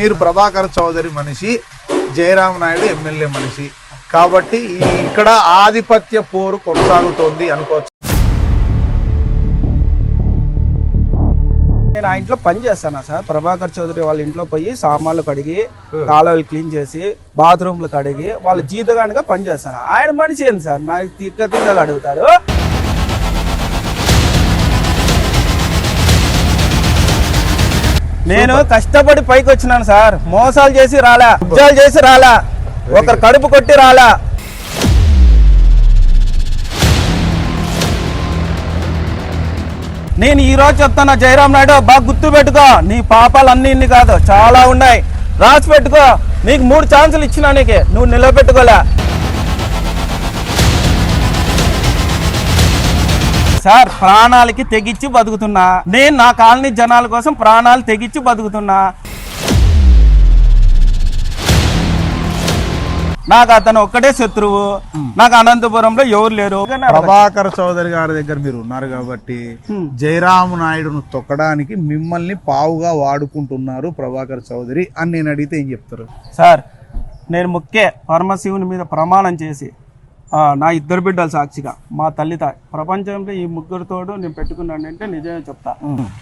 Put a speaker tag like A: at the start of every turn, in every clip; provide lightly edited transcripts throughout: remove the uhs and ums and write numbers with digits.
A: మీరు ప్రభాకర్ చౌదరి మనిషి, జయరామ్ నాయుడు ఎమ్మెల్యే మనిషి కాబట్టి ఇక్కడ ఆధిపత్య పోరు కొనసాగుతోంది అనుకోవచ్చు.
B: నేను ఆ ఇంట్లో పని చేస్తాను సార్. ప్రభాకర్ చౌదరి వాళ్ళ ఇంట్లో పోయి సామాన్లు కడిగి, కాలువలు క్లీన్ చేసి, బాత్రూమ్లు కడిగి వాళ్ళ జీతగానిగా పని చేస్తాను. ఆయన మనిషి ఏంది సార్ నాకు తిక్కలు అడుగుతాడు. నేను కష్టపడి పైకి వచ్చినాను సార్. మోసాలు చేసి రాలా, ఉద్యోగాలు చేసి రాలా, ఒకరు కడుపు కొట్టి రాలా. నేను ఈ రోజు చెప్తాను జయరామ్ నాయుడు, బాగా గుర్తు పెట్టుకో. నీ పాపాలు అన్ని ఇన్ని కాదు, చాలా ఉన్నాయి, రాసి పెట్టుకో. నీకు 3 ఛాన్సులు ఇచ్చినా, నీకు నువ్వు నిలబెట్టుకోలే సార్. ప్రాణాలకి తెగించి బతుకుతున్నా నేను. నా కాలనీ జనాల కోసం ప్రాణాలు తెగించి బతుకుతున్నా. నాకు అతను ఒక్కటే శత్రువు. నాకు అనంతపురంలో ఎవరు లేరు.
A: ప్రభాకర్ చౌదరి గారి దగ్గర మీరు ఉన్నారు కాబట్టి జయరామ్ నాయుడును తొక్కడానికి మిమ్మల్ని పావుగా వాడుకుంటున్నారు ప్రభాకర్ చౌదరి అని నేను అడిగితే ఏం చెప్తారు?
B: సార్, నేను ముఖ్య పరమశివుని మీద ప్రమాణం చేసి నా 2 బిడ్డలు సాక్షిగా మా తల్లిత ప్రపంచంలో ఈ ముగ్గురితోడు నేను పెట్టుకున్నానంటే నిజమే చెప్తా.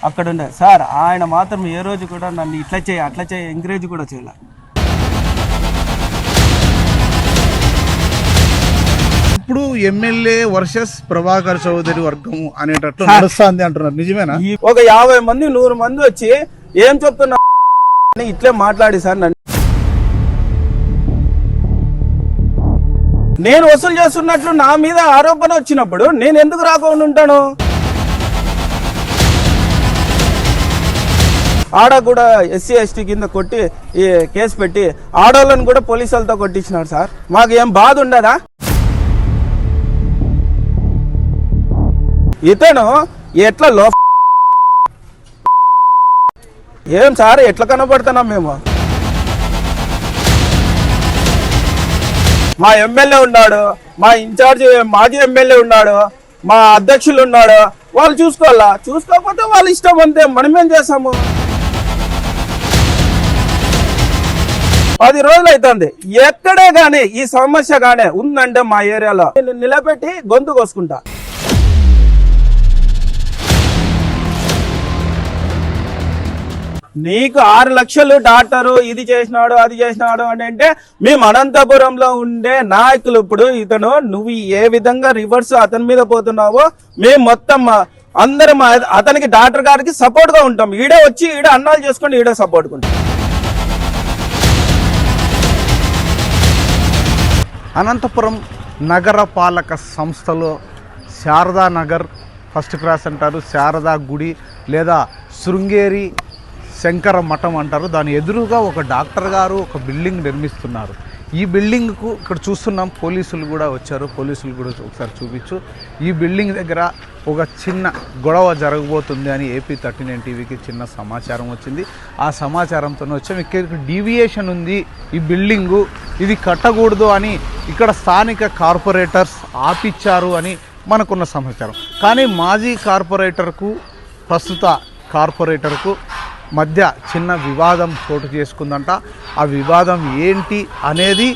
B: అక్కడ ఉండే సార్, ఆయన మాత్రం ఏ రోజు కూడా నన్ను ఇట్లా చేయి అట్లా చేయి ఎంకరేజ్ కూడా చేయలే.
A: ఇప్పుడు ఎమ్మెల్యే వర్సెస్ ప్రభాకర్ చౌదరి వర్గం అనేటట్లు నడుస్తుంది అంటున్నారు, నిజమేనా?
B: ఒక 50 మంది 100 మంది వచ్చి ఏం చెప్తున్నా ఇట్లే మాట్లాడి సార్ నన్ను నేను వసూలు చేస్తున్నట్లు నా మీద ఆరోపణ వచ్చినప్పుడు నేను ఎందుకు రాకుండా ఉంటాను? ఆడ కూడా SC ST కింద కొట్టి ఈ కేసు పెట్టి ఆడోళ్ళని కూడా పోలీసులతో కొట్టించినారు సార్. మాకు ఏం బాధ ఉండదా? ఇతను ఎట్లా ఏం సార్ ఎట్లా కనబడుతున్నాం మేము? మా ఎమ్మెల్యే ఉన్నాడు, మా ఇన్ఛార్జ్ మాజీ ఎమ్మెల్యే ఉన్నాడు, మా అధ్యక్షులు ఉన్నాడు. వాళ్ళు చూసుకోవాలా, చూసుకోకపోతే వాళ్ళ ఇష్టం, అంతే. మనమేం చేస్తాము? 10 రోజులు అవుతుంది, ఎక్కడే గానీ ఈ సమస్య గానే ఉందంటే మా ఏరియాలో నేను నిలబెట్టి గొంతు కోసుకుంటా. నీకు 6 లక్షలు డాక్టరు ఇది చేసినాడు అది చేసినాడు అని అంటే మేము అనంతపురంలో ఉండే నాయకులు ఇప్పుడు ఇతను నువ్వు ఏ విధంగా రివర్స్ అతని మీద పోతున్నావో మేము మొత్తం అందరం అతనికి డాక్టర్ గారికి సపోర్ట్ గా ఉంటాం. ఈడే వచ్చి ఈడ అన్నాలు చేసుకొని ఈడే సపోర్ట్ ఉంటాం.
A: అనంతపురం నగర పాలక సంస్థలో శారదా నగర్ ఫస్ట్ క్రాస్ అంటారు, శారదా గుడి లేదా శృంగేరి శంకర మఠం అంటారు. దాని ఎదురుగా ఒక డాక్టర్ గారు ఒక బిల్డింగ్ నిర్మిస్తున్నారు. ఈ బిల్డింగ్కు ఇక్కడ చూస్తున్నాం, పోలీసులు కూడా వచ్చారు. పోలీసులు కూడా ఒకసారి చూపించు. ఈ బిల్డింగ్ దగ్గర ఒక చిన్న గొడవ జరగబోతుంది అని AP 39 టీవీకి చిన్న సమాచారం వచ్చింది. ఆ సమాచారంతో వచ్చాం. ఇక్కడ డీవియేషన్ ఉంది, ఈ బిల్డింగు ఇది కట్టకూడదు అని ఇక్కడ స్థానిక కార్పొరేటర్స్ ఆపిచ్చారు అని మనకున్న సమాచారం. కానీ మాజీ కార్పొరేటర్కు ప్రస్తుత కార్పొరేటర్కు మధ్య చిన్న వివాదం చోటు చేసుకుందంట. ఆ వివాదం ఏంటి అనేది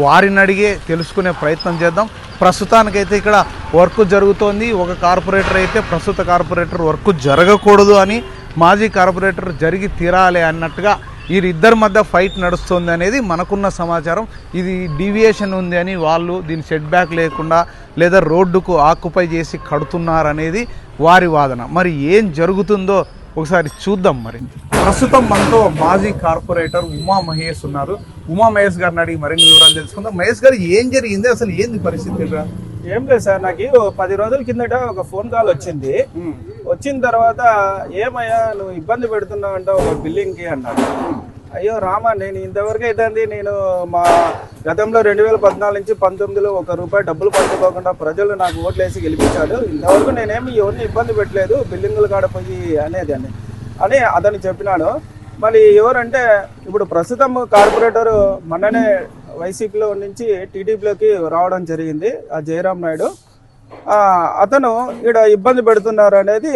A: వారిని అడిగే తెలుసుకునే ప్రయత్నం చేద్దాం. ప్రస్తుతానికైతే ఇక్కడ వర్క్ జరుగుతోంది. ఒక కార్పొరేటర్ అయితే ప్రస్తుత కార్పొరేటర్ వర్క్ జరగకూడదు అని, మాజీ కార్పొరేటర్ జరిగి తీరాలి అన్నట్టుగా వీరిద్దరి మధ్య ఫైట్ నడుస్తుంది అనేది మనకున్న సమాచారం. ఇది డీవియేషన్ ఉంది అని వాళ్ళు దీని సెట్ బ్యాక్ లేకుండా లేదా రోడ్డుకు ఆక్యుపై చేసి కడుతున్నారనేది వారి వాదన. మరి ఏం జరుగుతుందో ఒకసారి చూద్దాం. మరి ప్రస్తుతం మనతో మాజీ కార్పొరేటర్ ఉమా మహేష్ ఉన్నారు. ఉమా మహేష్ గారిని అడిగి మరిన్ని వివరాలు తెలుసుకుందాం. మహేష్ గారు, ఏం జరిగింది అసలు, ఏంది పరిస్థితి?
B: ఏం లేదు సార్, నాకు 10 రోజుల కిందట ఒక ఫోన్ కాల్ వచ్చింది. వచ్చిన తర్వాత ఏమయ్యా నువ్వు ఇబ్బంది పెడుతున్నావు అంటే ఒక బిల్డింగ్ కి అన్నాడు. అయ్యో రామా, నేను ఇంతవరకు అయితే నేను మా గతంలో 2014 నుంచి 19లో ₹1 డబ్బులు పంచుకోకుండా ప్రజలు నాకు ఓట్లు వేసి గెలిపించాడు. ఇంతవరకు నేనేమి ఎవరిని ఇబ్బంది పెట్టలేదు, బిల్డింగులు కాడపోయి అనేది అని అతను చెప్పినాడు. మళ్ళీ ఎవరంటే ఇప్పుడు ప్రస్తుతం కార్పొరేటర్ మొన్ననే వైసీపీలో నుంచి టీడీపీలోకి రావడం జరిగింది, ఆ జయరామ్ నాయుడు. అతను ఇక్కడ ఇబ్బంది పెడుతున్నారు అనేది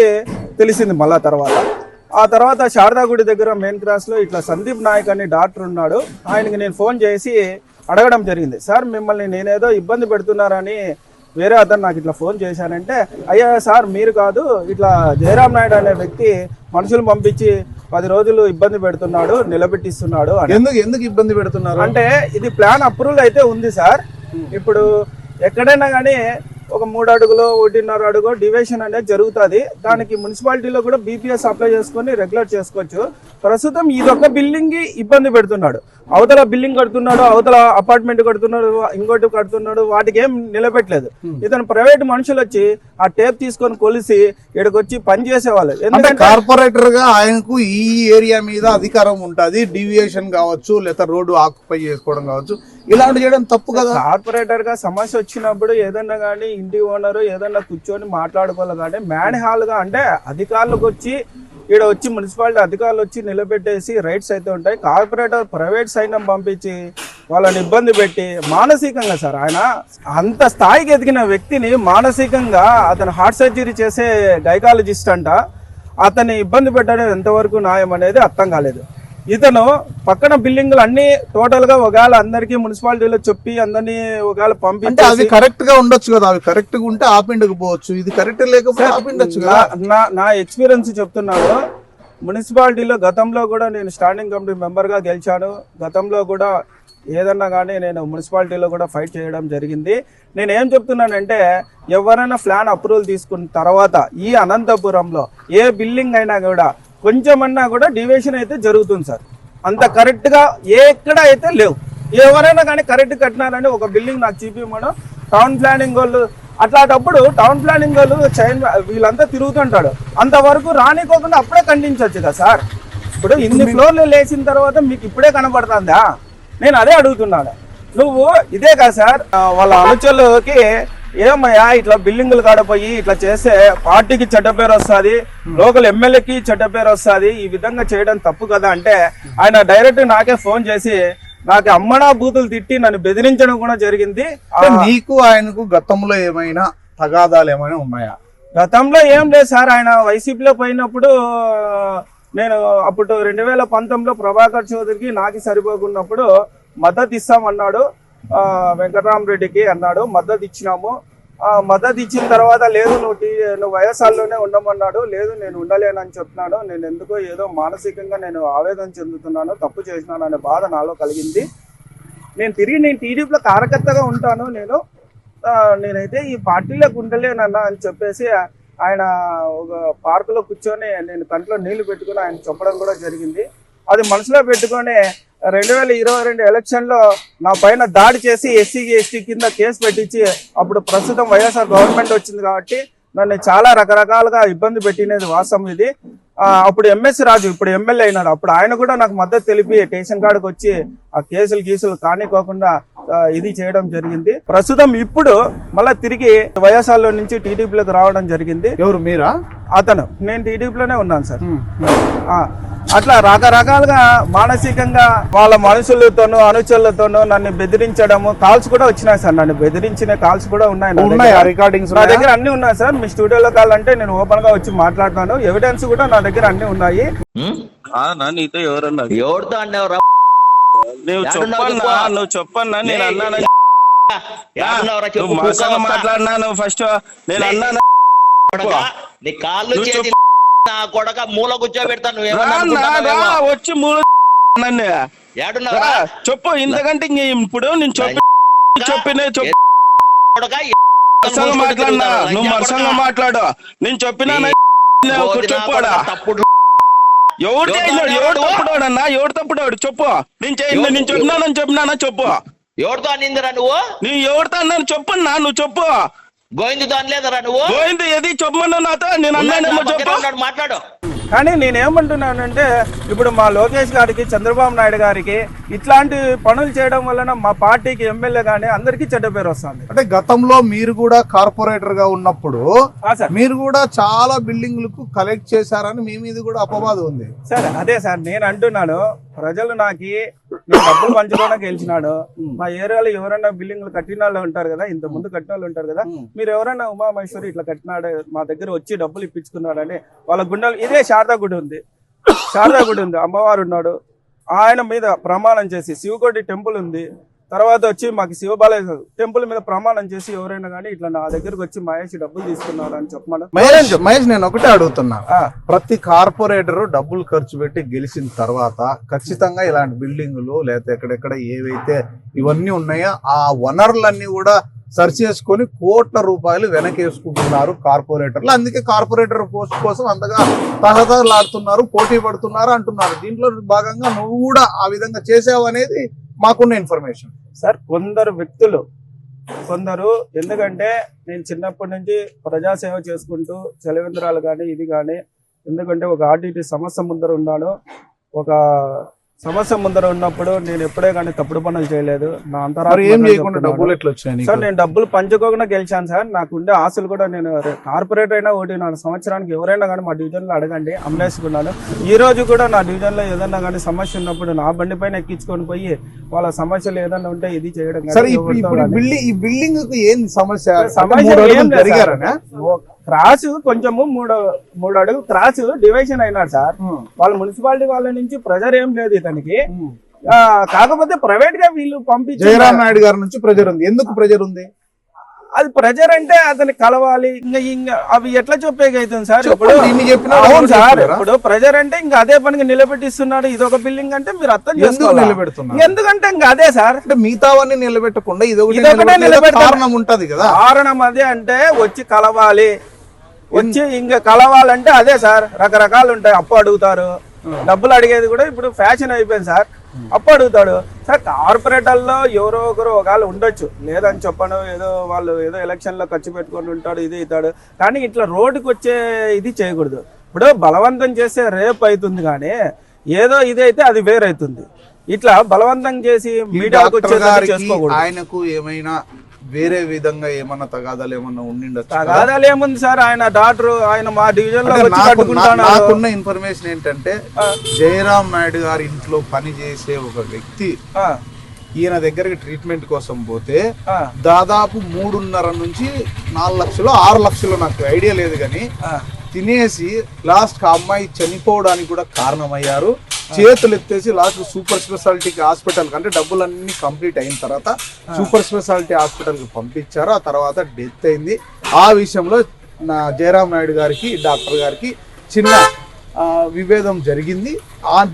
B: తెలిసింది మళ్ళా తర్వాత. ఆ తర్వాత శారదా గుడి దగ్గర మెయిన్ క్రాస్ లో ఇట్లా సందీప్ నాయక్ అని డాక్టర్ ఉన్నాడు, ఆయనకి నేను ఫోన్ చేసి అడగడం జరిగింది. సార్ మిమ్మల్ని నేనేదో ఇబ్బంది పెడుతున్నారని వేరే అతను నాకు ఇట్లా ఫోన్ చేశానంటే, అయ్యా సార్ మీరు కాదు, ఇట్లా జయరామ్ నాయుడు అనే వ్యక్తి మనుషులు పంపించి 10 రోజులు ఇబ్బంది పెడుతున్నాడు, నిలబెట్టిస్తున్నాడు అని.
A: ఎందుకు ఇబ్బంది పెడుతున్నారు
B: అంటే ఇది ప్లాన్ అప్రూవల్ అయితే ఉంది సార్. ఇప్పుడు ఎక్కడైనా కానీ ఒక 3 అడుగులో 1.5 అడుగు డివిజన్ అనేది జరుగుతుంది. దానికి మున్సిపాలిటీలో కూడా బీపీఎస్ అప్లై చేసుకొని రెగ్యులర్ చేసుకోవచ్చు. ప్రస్తుతం ఇదొక బిల్డింగ్ కి ఇబ్బంది పెడుతున్నాడు, అవతల బిల్డింగ్ కడుతున్నాడు, అవతల అపార్ట్మెంట్ కడుతున్నాడు, ఇంకోటి కడుతున్నాడు, వాటికి ఏం నిలబెట్టలేదు. ఇతను ప్రైవేట్ మనుషులు వచ్చి ఆ టేప్ తీసుకొని కొలిసి ఇక్కడికి వచ్చి పని చేసేవాళ్ళు.
A: ఎందుకంటే కార్పొరేటర్ గా ఆయనకు ఈ ఏరియా మీద అధికారం ఉంటుంది, డీవియేషన్ కావచ్చు లేదా రోడ్డు ఆక్యుపై చేసుకోవడం కావచ్చు, ఇలాంటి చేయడం తప్పు కదా.
B: కార్పొరేటర్ గా సమస్య వచ్చినప్పుడు ఏదన్నా కానీ ఇంటి ఓనర్ ఏదన్నా కూర్చొని మాట్లాడుకోవాలి. కానీ మ్యాన్ హాల్ గా అంటే అధికారులకు వచ్చి ఇక్కడ వచ్చి మున్సిపాలిటీ అధికారులు వచ్చి నిలబెట్టేసి రైట్స్ అయితే ఉంటాయి. కార్పొరేటర్ ప్రైవేట్ సైన్యం పంపించి వాళ్ళని ఇబ్బంది పెట్టి మానసికంగా సార్, ఆయన అంత స్థాయికి ఎదిగిన వ్యక్తిని మానసికంగా అతను హార్ట్ సర్జరీ చేసే గైకాలజిస్ట్ అంట, అతన్ని ఇబ్బంది పెట్టడం ఎంతవరకు న్యాయం అనేది అర్థం కాలేదు. ఇతను పక్కన బిల్డింగ్లు అన్ని టోటల్ గా ఒకవేళ అందరికి మున్సిపాలిటీలో చెప్పి అందరినీ ఒకవేళ పంపించి
A: అవి కరెక్ట్ గా ఉండొచ్చు కదా, అవి కరెక్ట్ గా ఉంటే ఆపిండకపోవచ్చు, ఇది కరెక్ట్ లేకపోతే ఆపిండొచ్చు కదా.
B: నా ఎక్స్పీరియన్స్ చెప్తున్నాను. మున్సిపాలిటీలో గతంలో కూడా నేను స్టాండింగ్ కమిటీ మెంబర్ గా గెలిచాను. గతంలో కూడా ఏదన్నా కానీ నేను మున్సిపాలిటీలో కూడా ఫైట్ చేయడం జరిగింది. నేను ఏం చెప్తున్నానంటే, ఎవరైనా ప్లాన్ అప్రూవల్ తీసుకున్న తర్వాత ఈ అనంతపురంలో ఏ బిల్డింగ్ అయినా కూడా కొంచెమన్నా కూడా డివియేషన్ అయితే జరుగుతుంది సార్. అంత కరెక్ట్ గా ఎక్కడ అయితే లేవు. ఎవరైనా కానీ కరెక్ట్ కట్టినారని ఒక బిల్డింగ్ నాకు చూపించమను. టౌన్ ప్లానింగ్ వాళ్ళు అట్లాంటప్పుడు టౌన్ ప్లానింగ్ వాళ్ళు వీళ్ళంతా తిరుగుతుంటాడు, అంతవరకు రానికోకుండా అప్పుడే ఖండించవచ్చు కదా సార్. ఇప్పుడు ఇన్ని ఫ్లోర్లు లేచిన తర్వాత మీకు ఇప్పుడే కనబడుతుందా? నేను అదే అడుగుతున్నాను. నువ్వు ఇదే కదా సార్ వాళ్ళ అనుచరులకి ఏమయ్యా ఇట్లా బిల్డింగులు కాడపోయి ఇట్లా చేస్తే పార్టీకి చెడ్డ పేరు వస్తుంది, లోకల్ ఎమ్మెల్యేకి చెడ్డ పేరు వస్తుంది, ఈ విధంగా చేయడం తప్పు కదా అంటే ఆయన డైరెక్ట్ నాకే ఫోన్ చేసి నాకు అమ్మనా బూతులు తిట్టి నన్ను బెదిరించడం కూడా జరిగింది.
A: నీకు ఆయనకు గతంలో ఏమైనా తగాదాలు ఏమైనా ఉన్నాయా?
B: గతంలో ఏం లేదు సార్. ఆయన వైసీపీలో పోయినప్పుడు నేను అప్పుడు 2019లో ప్రభాకర్ చౌదరికి నాకు సరిపోకున్నప్పుడు మద్దతు ఇస్తామన్నాడు, వెంకటరామరెడ్డికి అన్నాడు, మద్దతు ఇచ్చినాము. మద్దతు ఇచ్చిన తర్వాత లేదు నువ్వు వైఎస్ఆర్లోనే ఉండమన్నాడు. లేదు నేను ఉండలేనని చెప్తున్నాడు. నేను ఎందుకో ఏదో మానసికంగా నేను ఆవేదన చెందుతున్నాను, తప్పు చేసినాను అనే బాధ నాలో కలిగింది. నేను టీడీపీలో కార్యకర్తగా ఉంటాను, నేనైతే ఈ పార్టీలోకి ఉండలేనన్నా అని చెప్పేసి ఆయన ఒక పార్కులో కూర్చొని నేను కంట్లో నీళ్లు పెట్టుకుని ఆయన చెప్పడం కూడా జరిగింది. అది మనసులో పెట్టుకొని 2022 ఎలక్షన్లో నా పైన దాడి చేసి ఎస్సీ కింద కేసు పెట్టించి అప్పుడు ప్రస్తుతం వైఎస్ఆర్ గవర్నమెంట్ వచ్చింది కాబట్టి నన్ను చాలా రకరకాలుగా ఇబ్బంది పెట్టినది వాస్తవం ఇది. అప్పుడు ఎంఎస్ రాజు ఇప్పుడు ఎమ్మెల్యే అయినాడు, అప్పుడు ఆయన కూడా నాకు మద్దతు తెలిపి స్టేషన్ కాడికి వచ్చి ఆ కేసులు కానికోకుండా ఇది చేయడం జరిగింది. ప్రస్తుతం ఇప్పుడు మళ్ళీ తిరిగి వైఎస్ఆర్లో నుంచి టీడీపీలోకి రావడం జరిగింది.
A: ఎవరు మీరా?
B: అతను. నేను టీడీపీలోనే ఉన్నాను సార్. అట్లా రకరకాలుగా మానసికంగా వాళ్ళ మనుషులతోనూ అనుచరులతోనూ నన్ను బెదిరించడము, కాల్స్ కూడా వచ్చినాయి సార్. నన్ను బెదిరించిన కాల్స్ కూడా ఉన్నాయి నా దగ్గర అన్ని ఉన్నాయి సార్. మీ స్టూడియోలో కావాలంటే నేను ఓపెన్ గా వచ్చి మాట్లాడతాను. ఎవిడెన్స్ కూడా నా దగ్గర అన్ని ఉన్నాయి.
C: నీతో ఎవరన్నా
D: ఎవరితో అన్నావురా?
C: నువ్వు చెప్పన్నా నేను అన్నాను మాట్లాడినా ఫస్ట్ నేను అన్నాను
D: నీ కాళ్ళు చేసి నా కొడక మూల కూర్చోబెడతాను.
C: వచ్చి మూల చెప్పు ఇంతకంటే ఇప్పుడు నేను చెప్పిన మాట్లాడినా నువ్వు మరసంగా మాట్లాడు. నేను చెప్పినా చెప్పాడా? ఎవరు తప్పుడోడన్నా? ఎవరు తప్పుడోడు చెప్పు. నేను చెప్పినానని చెప్పు.
D: ఎవరితో అనిందిరా నువ్వు?
C: నువ్వు ఎవరితో అన్నాను చెప్పన్నా, నువ్వు చెప్పు.
D: గోవిందుతో అనలేదరా నువ్వు?
C: గోవింద్ ఏది చెప్పమన్నా నాతో? నేను అన్నానేమో చెప్పు.
D: మాట్లాడు.
B: కానీ నేనేమంటున్నానంటే ఇప్పుడు మా లోకేష్ గారికి, చంద్రబాబు నాయుడు గారికి ఇట్లాంటి పనులు చేయడం వలన మా పార్టీకి, ఎమ్మెల్యే గానీ అందరికీ చెడ్డ పేరు వస్తుంది.
A: అంటే గతంలో మీరు కూడా కార్పొరేటర్ గా ఉన్నప్పుడు మీరు కూడా చాలా బిల్డింగ్లకు కలెక్ట్ చేశారని మీ మీద కూడా అపవాదం ఉంది
B: సార్. అదే సార్ నేను అంటున్నాను, ప్రజలు నాకు డబ్బులు పంచుకోవడా గెలిచినాడు. మా ఏరియాలో ఎవరైనా బిల్డింగ్లు కట్టిన వాళ్ళు ఉంటారు కదా, ఇంత ముందు కట్టిన వాళ్ళు ఉంటారు కదా, మీరు ఎవరైనా ఉమామహేశ్వరి ఇట్లా కట్టినాడు మా దగ్గర వచ్చి డబ్బులు ఇప్పించుకున్నాడని వాళ్ళ గుండెలు, ఇదే శారదా గుడి ఉంది, శారదా గుడి ఉంది, అమ్మవారు ఉన్నాడు, ఆయన మీద ప్రమాణం చేసి శివకోటి టెంపుల్ ఉంది, తర్వాత వచ్చి మాకు శివబాలయ టెంపుల్ మీద ప్రమాణం చేసి ఎవరైనా కానీ ఇట్లా నా దగ్గరకు వచ్చి మహేష్ డబ్బులు తీసుకున్నారు అని చెప్పమని.
A: మహేష్ నేను ఒకటే అడుగుతున్నా, ప్రతి కార్పొరేటర్ డబ్బులు ఖర్చు పెట్టి గెలిచిన తర్వాత ఖచ్చితంగా ఇలాంటి బిల్డింగులు లేకపోతే ఎక్కడెక్కడ ఏవైతే ఇవన్నీ ఉన్నాయో ఆ వనరులన్నీ కూడా సర్చ్ చేసుకొని కోట్ల రూపాయలు వెనకేసుకుంటున్నారు కార్పొరేటర్లు. అందుకే కార్పొరేటర్ పోస్ట్ కోసం అంతగా తహతలాడుతున్నారు, పోటీ పడుతున్నారు అంటున్నారు. దీంట్లో భాగంగా నువ్వు కూడా ఆ విధంగా చేసావు అనేది మాకున్న ఇన్ఫర్మేషన్.
B: సార్ కొందరు వ్యక్తులు ఎందుకంటే నేను చిన్నప్పటి నుంచి ప్రజాసేవ చేసుకుంటూ చలవేంద్రాలు కానీ ఇది కానీ, ఎందుకంటే ఒక ఆర్టీటీ సమస్య ముందర ఉన్నాను. ఒక సమస్య ముందర ఉన్నప్పుడు నేను ఎప్పుడే కానీ తప్పుడు పనులు చేయలేదు. నా సార్ నేను డబ్బులు పంచుకోకుండా గెలిచాను సార్. నాకు ఉండే ఆశలు కూడా, నేను కార్పొరేటర్ అయినా 1.5 సంవత్సరానికి ఎవరైనా కానీ మా డివిజన్ లో అడగండి, అమ్మేసుకున్నాను. ఈ రోజు కూడా నా డివిజన్ లో ఏదన్నా కానీ సమస్య ఉన్నప్పుడు నా బండి పైన ఎక్కించుకొని పోయి వాళ్ళ సమస్యలు ఏదన్నా ఉంటే ఇది చేయడం.
A: ఈ బిల్డింగ్ ఏం సమస్య?
B: క్రాస్ కొంచెము 3 అడుగులు క్రాస్ డివైషన్ అయినాడు సార్. వాళ్ళ మున్సిపాలిటీ వాళ్ళ నుంచి ప్రెజర్ ఏం లేదు ఇతనికి, కాకపోతే ప్రైవేట్ గా వీళ్ళు పంపించి
A: జయరామ్ నాయుడు గారి నుంచి ప్రెజర్ ఉంది. ఎందుకు ప్రెజర్ ఉంది?
B: అది ప్రెజర్ అంటే అతన్ని కలవాలి, ఇంకా అవి ఎట్లా చెప్పేకైతుంది సార్. ఇప్పుడు
A: అవును
B: సార్, ఇప్పుడు ప్రెజర్ అంటే ఇంకా అదే పనికి నిలబెట్టిస్తున్నాడు. ఇది ఒక బిల్డింగ్ అంటే మీరు అర్థం చేసుకోవాలి నిలబెడుతున్నారు. ఎందుకంటే ఇంకా అదే సార్,
A: అంటే మిగతావన్నీ నిలబెట్టకుండా ఇదొకటే కారణం ఉంటది కదా.
B: కారణం అదే అంటే వచ్చి కలవాలి, వచ్చి ఇంకా కలవాలంటే అదే సార్. రకరకాలు ఉంటాయి. అప్పు అడుగుతారు, డబ్బులు అడిగేది కూడా ఇప్పుడు ఫ్యాషన్ అయిపోయింది సార్. అప్పు అడుగుతాడు సార్. కార్పొరేటర్లో ఎవరో ఒకరు ఒకవేళ ఉండొచ్చు, లేదని చెప్పను, ఏదో వాళ్ళు ఏదో ఎలక్షన్ లో ఖర్చు పెట్టుకొని ఉంటాడు, ఇది అవుతాడు. కానీ ఇట్లా రోడ్డుకి వచ్చే ఇది చేయకూడదు. ఇప్పుడు బలవంతం చేస్తే రేపు అవుతుంది, కానీ ఏదో ఇది అయితే అది వేరైతుంది. ఇట్లా బలవంతం చేసి మీడియాకు వచ్చేది చేసుకోకూడదు.
A: ఆయనకు ఏమైనా వేరే విధంగా ఏమన్నా తగాదాలు ఏమన్నా ఉండిండొచ్చు?
B: తగాదాలు ఏముంది సార్, ఆయన డాక్టర్, ఆయన మా డివిజన్ లో
A: నాకున్న ఇన్ఫర్మేషన్ ఏంటంటే జయరామ్ నాయుడు గారి ఇంట్లో పని చేసే ఒక వ్యక్తి ఈయన దగ్గరికి ట్రీట్మెంట్ కోసం పోతే దాదాపు 3.5 నుంచి 4 లక్షలు 6 లక్షలు, నాకు ఐడియా లేదు, కానీ తినేసి లాస్ట్ ఆ అమ్మాయి చనిపోవడానికి కూడా కారణమయ్యారు. చేతులు ఎత్తేసి లాస్ట్ సూపర్ స్పెషాలిటీకి హాస్పిటల్ అంటే డబ్బులన్నీ కంప్లీట్ అయిన తర్వాత సూపర్ స్పెషాలిటీ హాస్పిటల్కి పంపించారు. ఆ తర్వాత డెత్ అయింది. ఆ విషయంలో నా జయరామ్ నాయుడు గారికి డాక్టర్ గారికి చిన్న విభేదం జరిగింది.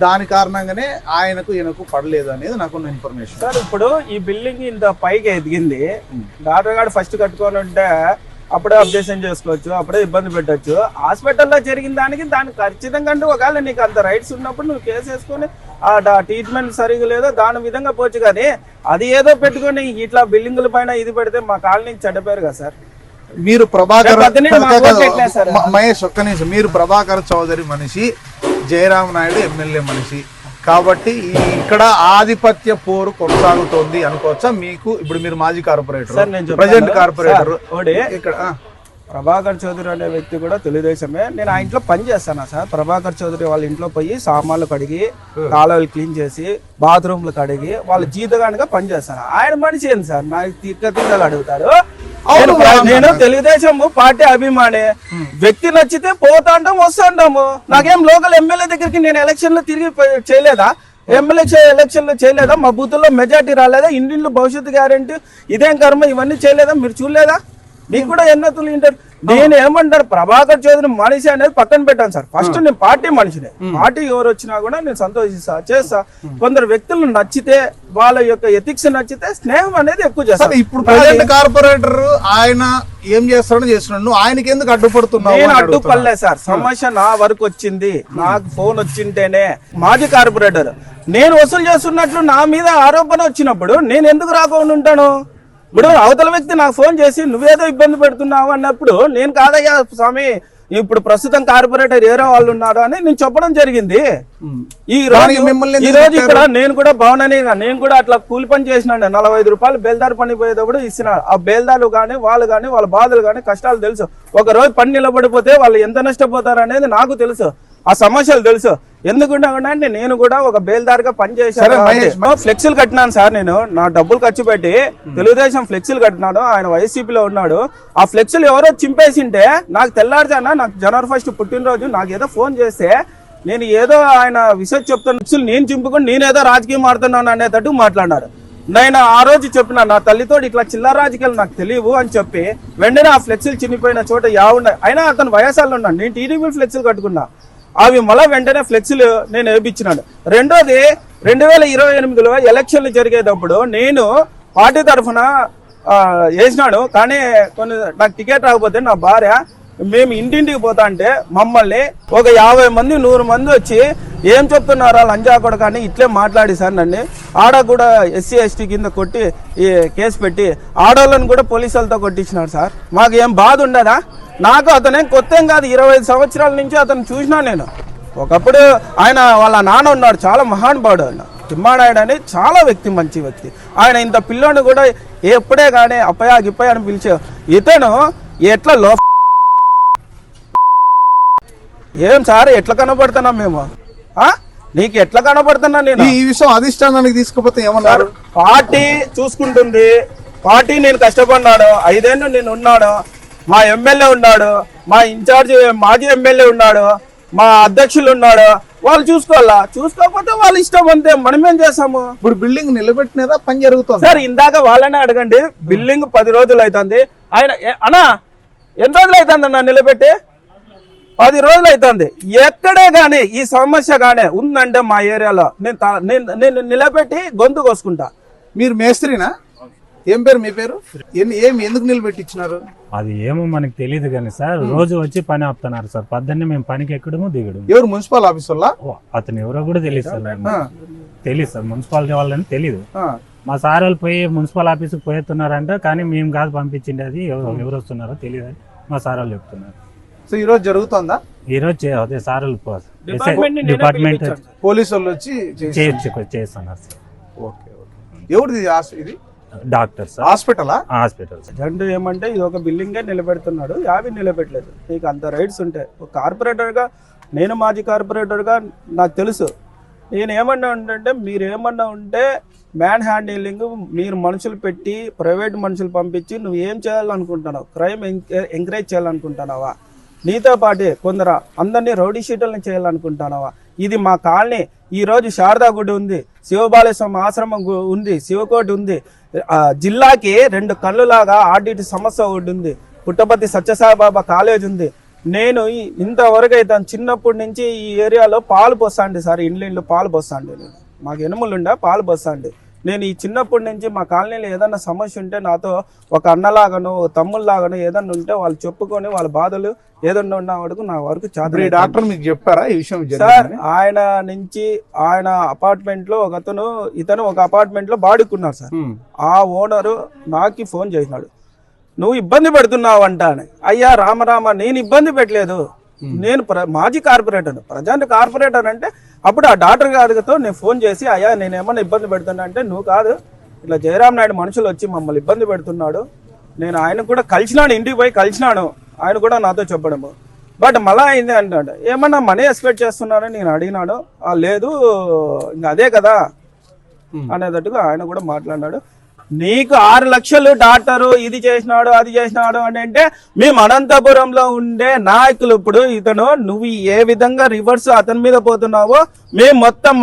A: దాని కారణంగానే ఈయనకు పడలేదు అనేది నాకున్న ఇన్ఫర్మేషన్
B: సార్. ఇప్పుడు ఈ బిల్డింగ్ ఇంత పైకి ఎదిగింది, డాక్టర్ గారు ఫస్ట్ కట్టుకొని ఉంటే అప్పుడే అబ్జెక్షన్ చేసుకోవచ్చు, అప్పుడే ఇబ్బంది పెట్టచ్చు. హాస్పిటల్లో జరిగిన దానికి ఖచ్చితంగా అంటే ఒకవేళ నీకు అంత రైట్స్ ఉన్నప్పుడు నువ్వు కేసు వేసుకొని ఆ ట్రీట్మెంట్ సరిగా లేదో దాని విధంగా పోవచ్చు. కానీ అది ఏదో పెట్టుకొని ఇట్లా బిల్డింగుల పైన ఇది పెడితే మా కాలనీకి చెడ్డపేరు కదా సార్.
A: మీరు ప్రభాకర్ మహేష్ ఒక్క నిమిషం, మీరు ప్రభాకర్ చౌదరి మనిషి, జయరామ్ నాయుడు ఎమ్మెల్యే మనిషి కాబట్టి ఇక్కడ ఆధిపత్య పోరు కొనసాగుతోంది అనుకోవచ్చా? మీకు ఇప్పుడు మీరు మాజీ కార్పొరేటర్, ప్రజెంట్ కార్పొరేటర్ ఇక్కడ
B: ప్రభాకర్ చౌదరి అనే వ్యక్తి కూడా తెలుగుదేశమే. నేను ఆ ఇంట్లో పని చేస్తాను సార్. ప్రభాకర్ చౌదరి వాళ్ళ ఇంట్లో పోయి సామాన్లు కడిగి, కాలువలు క్లీన్ చేసి, బాత్రూమ్లు కడిగి వాళ్ళ జీతగానిగా పని చేస్తాను. ఆయన మనిషి ఏంది సార్, నాకు తిక్కలు అడుగుతారు. నేను తెలుగుదేశం పార్టీ అభిమాని. వ్యక్తి నచ్చితే పోతాంటాం, వస్తాంటాము. నాకేం లోకల్ ఎమ్మెల్యే దగ్గరికి నేను ఎలక్షన్ లో తిరిగి చేయలేదా? ఎమ్మెల్యే ఎలక్షన్ లో చేయలేదా? మా బూతుల్లో మెజార్టీ రాలేదా? ఇండియన్లు భవిష్యత్తు గ్యారెంటీ, ఇదేం కర్మ, ఇవన్నీ చేయలేదా? మీరు చూడలేదా? మీకు కూడా ఎన్నతులు ఇంటారు. నేను ఏమంటారు, ప్రభాకర్ చౌదరి మనిషి అనేది పక్కన పెట్టాను సార్. ఫస్ట్ నేను పార్టీ మనిషినే. పార్టీ ఎవరు వచ్చినా కూడా నేను సంతోషిస్తా, చేస్తా. కొందరు వ్యక్తులు నచ్చితే, వాళ్ళ యొక్క ఎథిక్స్ నచ్చితే స్నేహం అనేది ఎక్కువ చేస్తాను.
A: ఇప్పుడు ప్రజెంట్ కార్పొరేటర్ ఆయన ఏం చేస్తాడో చేస్తున్నాడు, ఆయనకి ఎందుకు అడ్డుపడుతున్నావు?
B: నేను అడ్డుపడలే సార్. సమస్య నా వరకు వచ్చింది, నాకు ఫోన్ వచ్చింటేనే. మాజీ కార్పొరేటర్ నేను వసూలు చేస్తున్నట్లు నా మీద ఆరోపణ వచ్చినప్పుడు నేను ఎందుకు రాకుండా ఉంటాను? ఇప్పుడు అవతల వ్యక్తి నాకు ఫోన్ చేసి నువ్వేదో ఇబ్బంది పెడుతున్నావు అన్నప్పుడు నేను కాదయ్యా స్వామి, ఇప్పుడు ప్రస్తుతం కార్పొరేటర్ ఏరో వాళ్ళు ఉన్నారు అని నేను చెప్పడం జరిగింది. ఈ రోజు ఇక్కడ నేను కూడా భవనని, నేను కూడా అట్లా కూలి పని చేసినాను. 45 రూపాయలు బేల్దారు పని పోయేటప్పుడు ఇస్తున్నాడు. ఆ బేల్దారు కానీ వాళ్ళు కానీ వాళ్ళ బాధలు కానీ కష్టాలు తెలుసు. ఒక రోజు పని నిలబడిపోతే వాళ్ళు ఎంత నష్టపోతారు అనేది నాకు తెలుసు. ఆ సమస్యలు తెలుసు. ఎందుకంటే నేను కూడా ఒక బేల్దారుగా పనిచేశాను. ఫ్లెక్సీలు కట్టినాను సార్. నేను నా డబ్బులు ఖర్చు పెట్టి తెలుగుదేశం ఫ్లెక్సీలు కట్టినాడు. ఆయన వైసీపీలో ఉన్నాడు. ఆ ఫ్లెక్సీలు ఎవరో చింపేసింటే నాకు తెల్లారుజానా, నాకు జనవరి 1 పుట్టినరోజు, నాకు ఏదో ఫోన్ చేస్తే నేను ఏదో ఆయన విషయం చెప్తాను, నేను చింపుకొని నేనేదో రాజకీయం ఆడుతున్నాను అనేటట్టు మాట్లాడినాడు. నేను ఆ రోజు చెప్పిన నా తల్లితో ఇట్లా చిల్లర రాజకీయాలు నాకు తెలియవు అని చెప్పి వెంటనే ఆ ఫ్లెక్సీలు చినిపోయిన చోట ఉన్నాయి. అయినా అతను వయసాల్లో ఉన్నాను, నేను టీడీపీ ఫ్లెక్సీలు కట్టుకున్నా. అవి మళ్ళీ వెంటనే ఫ్లెక్సీలు నేను వేయించినాను. రెండోది 2028లో ఎలక్షన్లు జరిగేటప్పుడు నేను పార్టీ తరఫున వేసినాడు, కానీ నాకు టికెట్ రాకపోతే నా భార్య మేము ఇంటింటికి పోతా అంటే మమ్మల్ని ఒక 50 మంది 100 మంది వచ్చి ఏం చెప్తున్నారా లంజా కూడా కానీ ఇట్లే మాట్లాడి సార్ నన్ను ఆడ కూడా SC ST కింద కొట్టి ఈ కేసు పెట్టి ఆడవాళ్ళని కూడా పోలీసులతో కొట్టించినారు సార్. మాకు ఏం బాధ ఉండదా? నాకు అతనేం కొత్త ఏం కాదు, 25 సంవత్సరాల నుంచి అతను చూసినా నేను. ఒకప్పుడు ఆయన వాళ్ళ నాన్న ఉన్నాడు, చాలా మహానుభావుడు ఆయన తిమ్మానాయుడు అని, చాలా మంచి వ్యక్తి. ఆయన ఇంత పిల్లోని కూడా ఎప్పుడే కానీ అప్పయా గిప్పయా అని పిలిచే ఇతను ఎట్లా ఏం సార్ ఎట్లా కనబడుతున్నా మేము? నీకు ఎట్లా కనబడుతున్నా నేను?
A: ఈ విషయం అధిష్టానానికి తీసుకుపోతే ఏమన్నారు?
B: పార్టీ చూసుకుంటుంది, పార్టీ నేను కష్టపడినాడు, 5 ఏళ్ళు నేను ఉన్నాడు, మా ఎమ్మెల్యే ఉన్నాడు, మా ఇన్ఛార్జ్ మాజీ ఎమ్మెల్యే ఉన్నాడు, మా అధ్యక్షులు ఉన్నాడు, వాళ్ళు చూసుకోవాలా. చూసుకోకపోతే వాళ్ళ ఇష్టం, అంతే. మనం ఏం చేస్తాము?
A: ఇప్పుడు బిల్డింగ్ నిలబెట్టినదా పని జరుగుతుంది
B: సార్? ఇందాక వాళ్ళనే అడగండి. బిల్డింగ్ 10 రోజులు అవుతుంది. ఆయన అన్నా ఎన్ని రోజులు అవుతుంది అన్న నిలబెట్టి? 10 రోజులు అవుతుంది. ఎక్కడే గానీ ఈ సమస్య గానే ఉందంటే మా ఏరియాలో నేను నిలబెట్టి గొంతు కోసుకుంటా.
A: మీరు మేస్త్రినా? ఏం పేరు మీ పేరు? ఎందుకు నిలబెట్టించినారు?
E: అది ఏమో మనకి తెలియదు కానీ సార్, రోజు వచ్చి పని ఆపుతున్నారు సార్. పొద్దున్నే మేము పనికి ఎక్కడము దిగడం.
A: ఎవరు మున్సిపల్ ఆఫీసర్లా?
E: అతను ఎవరో కూడా తెలియదు సార్. తెలియదు సార్, మున్సిపాలిటీ వాళ్ళని తెలియదు. మా సార్ వాళ్ళు పోయి మున్సిపల్ ఆఫీస్కి పోతున్నారంట, కానీ మేము కాదు పంపించింది. అది ఎవరు వస్తున్నారో తెలియదు అని మా సార్ వాళ్ళు చెప్తున్నారు.
A: సో ఈ రోజు జరుగుతుందా?
E: ఈ రోజు అదే సార్ వాళ్ళు డిపార్ట్మెంట్
A: పోలీసు వాళ్ళు వచ్చి
E: చేస్తున్నారు సార్.
A: Okay okay. ఎవరిది ఇది?
E: Doctor sir.
A: హాస్పిటలా?
E: Hospital sir.
B: జండు ఏమంటే ఇది ఒక బిల్డింగే నిలబెడుతున్నాడు, యాభై నిలబెట్టలేదు. నీకు అంత రైట్స్ ఉంటాయి. ఒక కార్పొరేటర్గా, నేను మాజీ కార్పొరేటర్గా నాకు తెలుసు. నేను ఏమన్నా ఉంటే మీరు ఏమన్నా ఉంటే మ్యాన్ హ్యాండిలింగ్ మీరు మనుషులు పెట్టి ప్రైవేట్ మనుషులు పంపించి నువ్వు ఏం చేయాలనుకుంటున్నావు? క్రైమ్ ఎంకరేజ్ చేయాలనుకుంటున్నావా? నీతో పాటు కొందరు అందరినీ రౌడీ షీటర్లను చేయాలనుకుంటున్నావా? ఇది మా కాలనీ. ఈరోజు శారదా గుడి ఉంది, శివబాలేశ్వరం ఆశ్రమం ఉంది, శివకోటి ఉంది. జిల్లాకి 2 కళ్ళులాగా ఆర్డిటి సంస్థ ఒకటి ఉంది, పుట్టపర్తి సత్యసాయిబాబా కాలేజ్ ఉంది. నేను ఇంతవరకు అయితే చిన్నప్పటి నుంచి ఈ ఏరియాలో పాలు పోస్తాండి సార్. ఇండ్లు పాలు పోస్తాండి. నేను మాకు ఎనుములుండా పాలు పోస్తాండి. నేను ఈ చిన్నప్పటి నుంచి మా కాలనీలో ఏదన్నా సమస్య ఉంటే నాతో ఒక అన్నలాగానో తమ్ముళ్ళలాగానో ఏదన్నా ఉంటే వాళ్ళు చెప్పుకొని వాళ్ళ బాధలు ఏదన్నా ఉన్న వరకు నా వరకు చాదరి.
A: డాక్టర్ మీకు చెప్పారా ఈ విషయం?
B: సార్ ఆయన నుంచి ఆయన అపార్ట్మెంట్ లో ఇతను ఒక అపార్ట్మెంట్ లో బాడుకున్నారు సార్. ఆ ఓనరు నాకు ఫోన్ చేసినాడు, నువ్వు ఇబ్బంది పెడుతున్నావు అంట అని. అయ్యా రామరామ, నేను ఇబ్బంది పెట్టలేదు. నేను మాజీ కార్పొరేటర్, ప్రజెంట్ కార్పొరేటర్ అంటే అప్పుడు ఆ డాక్టర్ గారితో నేను ఫోన్ చేసి, అయ్యా నేను ఏమన్నా ఇబ్బంది పెడుతున్నా అంటే, నువ్వు కాదు ఇట్లా జయరామ్ నాయుడు మనుషులు వచ్చి మమ్మల్ని ఇబ్బంది పెడుతున్నాడు. నేను ఆయన కూడా కలిసినాడు, ఇంటికి పోయి కలిసినాను. ఆయన కూడా నాతో చెప్పడము. బట్ మళ్ళా అయింది అంటాడు, ఏమన్నా మనీ ఎక్స్పెక్ట్ చేస్తున్నారని నేను అడిగినాడు. లేదు ఇంకా అదే కదా అనేటట్టుగా ఆయన కూడా మాట్లాడినాడు. నీకు 6 లక్షలు డాక్టరు ఇది చేసినాడు అది చేసినాడు అని అంటే, మేము అనంతపురంలో ఉండే నాయకులు ఇప్పుడు ఇతను నువ్వు ఏ విధంగా రివర్స్ అతని మీద పోతున్నావో మేము మొత్తం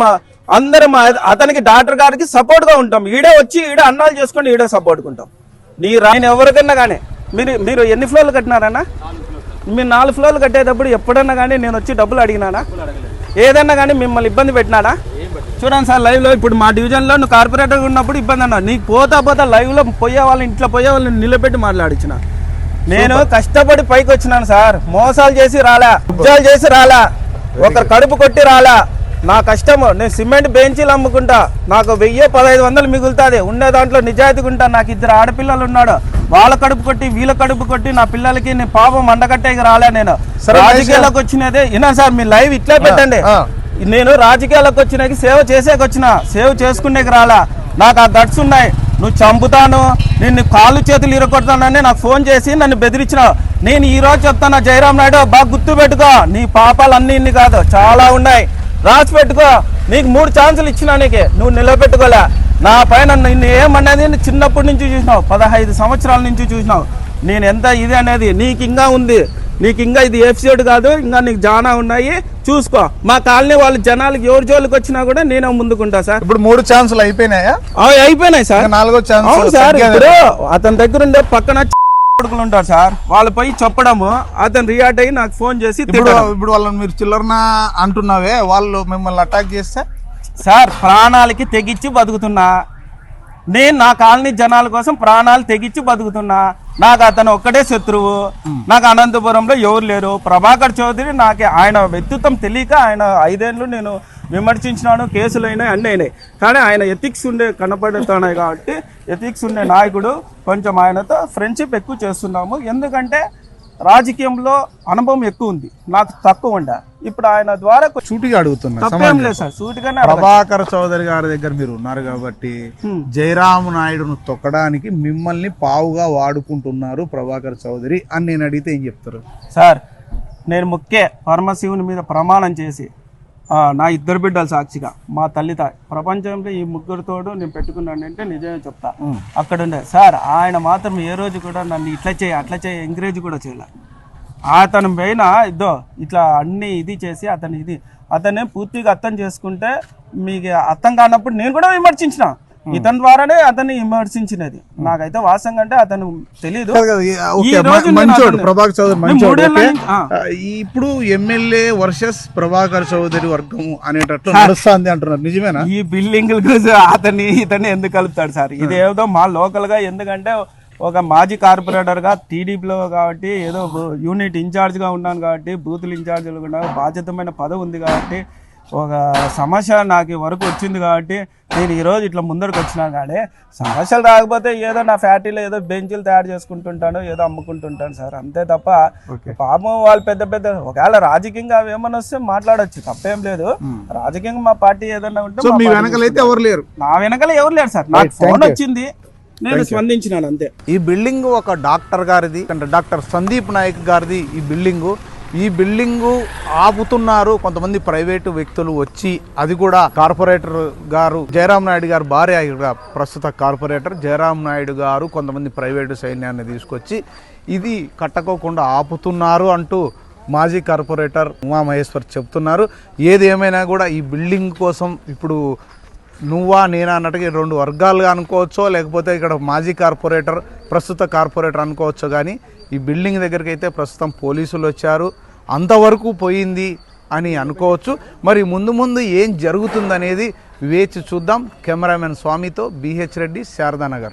B: అందరం అతనికి డాక్టర్ గారికి సపోర్ట్ గా ఉంటాం. ఈడే వచ్చి ఈడే అన్నాలు చేసుకొని ఈడే సపోర్ట్ ఉంటాం. ఆయన ఎవరికన్నా కానీ మీరు ఎన్ని ఫ్లోర్లు కట్టినారన్నా? మీరు 4 ఫ్లోర్లు కట్టేటప్పుడు ఎప్పుడన్నా కానీ నేను వచ్చి డబ్బులు అడిగినానా? ఏదన్నా కానీ మిమ్మల్ని ఇబ్బంది పెట్టినానా? చూడండి సార్, లైవ్ లో ఇప్పుడు మా డివిజన్ లో నువ్వు కార్పొరేటర్ ఉన్నప్పుడు ఇబ్బంది అన్నా. నీకు పోతా లైవ్ లో పోయే వాళ్ళని ఇంట్లో పోయే వాళ్ళని నిలబెట్టి మాట్లాడించిన. నేను కష్టపడి పైకి వచ్చినాను సార్. మోసాలు చేసి రాలా, ఉద్యోగాలు చేసి రాలా, ఒకరు కడుపు కొట్టి రాలా. నా కష్టము. నేను సిమెంట్ బెంచీలు అమ్ముకుంటా, నాకు 1000-1500 మిగులుతుంది. ఉండే దాంట్లో నిజాయితీగా ఉంటా. నాకు 2 ఆడపిల్లలు ఉన్నాడు, వాళ్ళ కడుపు కొట్టి వీళ్ళ కడుపు కొట్టి నా పిల్లలకి నేను పాపం మండకట్టేకి రాలే. నేను రాజకీయాలకు వచ్చినదే ఇనా సార్, మీ లైవ్ ఇట్లా పెట్టండి. నేను రాజకీయాలకు వచ్చినాకి సేవ చేసేకి వచ్చిన, సేవ చేసుకునేకి రాలా. నాకు ఆ గట్స్ ఉన్నాయి. నువ్వు చంపుతాను, నిన్ను కాళ్ళు చేతులు ఇరగొడతానని నాకు ఫోన్ చేసి నన్ను బెదిరించినావు. నేను ఈ రోజు చెప్తాను జయరామ్ నాయుడు, బాగా గుర్తు పెట్టుకో. నీ పాపాలు అన్ని కాదు, చాలా ఉన్నాయి, రాసి పెట్టుకో. నీకు 3 ఛాన్సులు ఇచ్చినా, నీకు నువ్వు నిలబెట్టుకోలే. నా పైన నిన్ను ఏమన్నది చిన్నప్పటి నుంచి చూసినావు, 15 సంవత్సరాల నుంచి చూసినావు. నేను ఎంత ఇది అనేది నీకు ఇంకా ఉంది. నీకు ఇంకా ఇది ఎపిసోడ్ కాదు, ఇంకా నీకు జానా ఉన్నాయి, చూసుకో. మా కాలనీ వాళ్ళ జనాలకి ఎవరి జోలికి వచ్చినా కూడా నేనే ముందుకుంటా సార్.
A: ఇప్పుడు 3 ఛాన్సులు అయిపోయినాయా?
B: అయిపోయినాయి సార్.
A: 4వ ఛాన్స్.
B: అవును సార్. ఇప్పుడు అతని దగ్గర ఉండే పక్కన కొడుకులు ఉంటారు సార్, వాళ్ళు పోయి చెప్పడము, అతను రియాక్ట్ అయ్యి నాకు ఫోన్ చేసి
A: ఇప్పుడు వాళ్ళని మీరు చిల్లరనా అంటున్నావే, వాళ్ళు మిమ్మల్ని అటాక్ చేస్తే
B: సార్ ప్రాణాలకి తెగించి బతుకుతున్నా నేను, నా కాలనీ జనాల కోసం ప్రాణాలు తెగించి బతుకుతున్నా. నాకు అతను ఒక్కడే శత్రువు, నాకు అనంతపురంలో ఎవరు లేరు. ప్రభాకర్ చౌదరి నాకు ఆయన వ్యక్తిత్వం తెలియక ఆయన 5 ఏళ్ళు నేను విమర్శించినాను, కేసులు అయినాయి, అన్నీ అయినాయి. కానీ ఆయన ఎథిక్స్ ఉండే కనపడుతున్నాయి కాబట్టి, ఎథిక్స్ ఉండే నాయకుడు, కొంచెం ఆయనతో ఫ్రెండ్షిప్ ఎక్కువ చేస్తున్నాము. ఎందుకంటే రాజకీయంలో అనుభవం ఎక్కువ ఉంది, నాకు తక్కువ ఉండే. ఇప్పుడు ఆయన ద్వారా
A: సూటిగా అడుగుతున్నా,
B: తప్పేం లేదు సార్, సూటిగానే.
A: ప్రభాకర్ చౌదరి గారి దగ్గర మీరు ఉన్నారు కాబట్టి జయరామ్ నాయుడును తొక్కడానికి మిమ్మల్ని పావుగా వాడుకుంటున్నారు ప్రభాకర్ చౌదరి అని నేను అడిగితే ఏం చెప్తారు?
B: సార్ నేను పరమశివుని మీద ప్రమాణం చేసి, నా 2 బిడ్డలు సాక్షిగా, మా తల్లిత ప్రపంచంలో ఈ 3తోడు నేను పెట్టుకున్నానంటే నిజమే చెప్తా. అక్కడ ఉండే సార్ ఆయన మాత్రం ఏ రోజు కూడా నన్ను ఇట్లా చేయి అట్లా చేయి ఎంకరేజ్ కూడా చేయలే. అతను పైన ఇట్లా అన్ని ఇది చేసి అతనే పూర్తిగా అర్థం చేసుకుంటే, మీకు అర్థం కానప్పుడు నేను కూడా విమర్శించిన, ఇతని ద్వారానే అతన్ని విమర్శించినది. నాకైతే వాస్తవంగా అంటే అతను తెలియదు.
A: ప్రభాకర్ చౌదరి ఇప్పుడు ఎమ్మెల్యే వర్సెస్ ప్రభాకర్ చౌదరి వర్గం అనేటట్లు నడుస్తుంది అంటున్నారు, నిజమేనా?
B: ఈ బిల్డింగ్ ఇతన్ని ఎందుకు కలుపుతాడు సార్? ఇదేదో మా లోకల్ గా, ఎందుకంటే ఒక మాజీ కార్పొరేటర్ గా టీడీపీలో కాబట్టి, ఏదో యూనిట్ ఇన్ఛార్జ్ గా ఉన్నాను కాబట్టి, బూతులు ఇన్ఛార్జ్లు కూడా బాధ్యతమైన పదవి ఉంది కాబట్టి, ఒక సమస్య నాకు వరకు వచ్చింది కాబట్టి నేను ఈరోజు ఇట్లా ముందరకు వచ్చినాను. కానీ సమస్యలు రాకపోతే ఏదో నా ఫ్యాక్టరీలో ఏదో బెంచీలు తయారు చేసుకుంటుంటాను, ఏదో అమ్ముకుంటుంటాను సార్, అంతే తప్ప పాపం వాళ్ళు పెద్ద ఒకవేళ రాజకీయంగా అవి ఏమన్నా వస్తే మాట్లాడొచ్చు, తప్పేం లేదు. రాజకీయంగా మా పార్టీ ఏదన్నా ఉంటే
A: ఎవరు లేరు,
B: నా వెనకాల ఎవరు లేరు సార్. నాకు ఫోన్ వచ్చింది, నేను స్పందించినాను అంతే.
A: ఈ బిల్డింగ్ ఒక డాక్టర్ గారిది, అంటే డాక్టర్ సందీప్ నాయక్ గారిది ఈ బిల్డింగు ఆపుతున్నారు కొంతమంది ప్రైవేటు వ్యక్తులు వచ్చి. అది కూడా కార్పొరేటర్ గారు జయరామ్ నాయుడు గారు భార్య, ప్రస్తుత కార్పొరేటర్ జయరామ్ నాయుడు గారు కొంతమంది ప్రైవేటు సైన్యాన్ని తీసుకొచ్చి ఇది కట్టకోకుండా ఆపుతున్నారు అంటూ మాజీ కార్పొరేటర్ ఉమామహేశ్వర్ చెప్తున్నారు. ఏది ఏమైనా కూడా ఈ బిల్డింగ్ కోసం ఇప్పుడు నువ్వా నేనా అన్నట్టుగా 2 వర్గాలుగా అనుకోవచ్చో, లేకపోతే ఇక్కడ మాజీ కార్పొరేటర్ ప్రస్తుత కార్పొరేటర్ అనుకోవచ్చు. కానీ ఈ బిల్డింగ్ దగ్గరికి అయితే ప్రస్తుతం పోలీసులు వచ్చారు, అంతవరకు పోయింది అని అనుకోవచ్చు. మరి ముందు ఏం జరుగుతుందనేది వేచి చూద్దాం. కెమెరామెన్ స్వామితో BH రెడ్డి, శారదానగర్.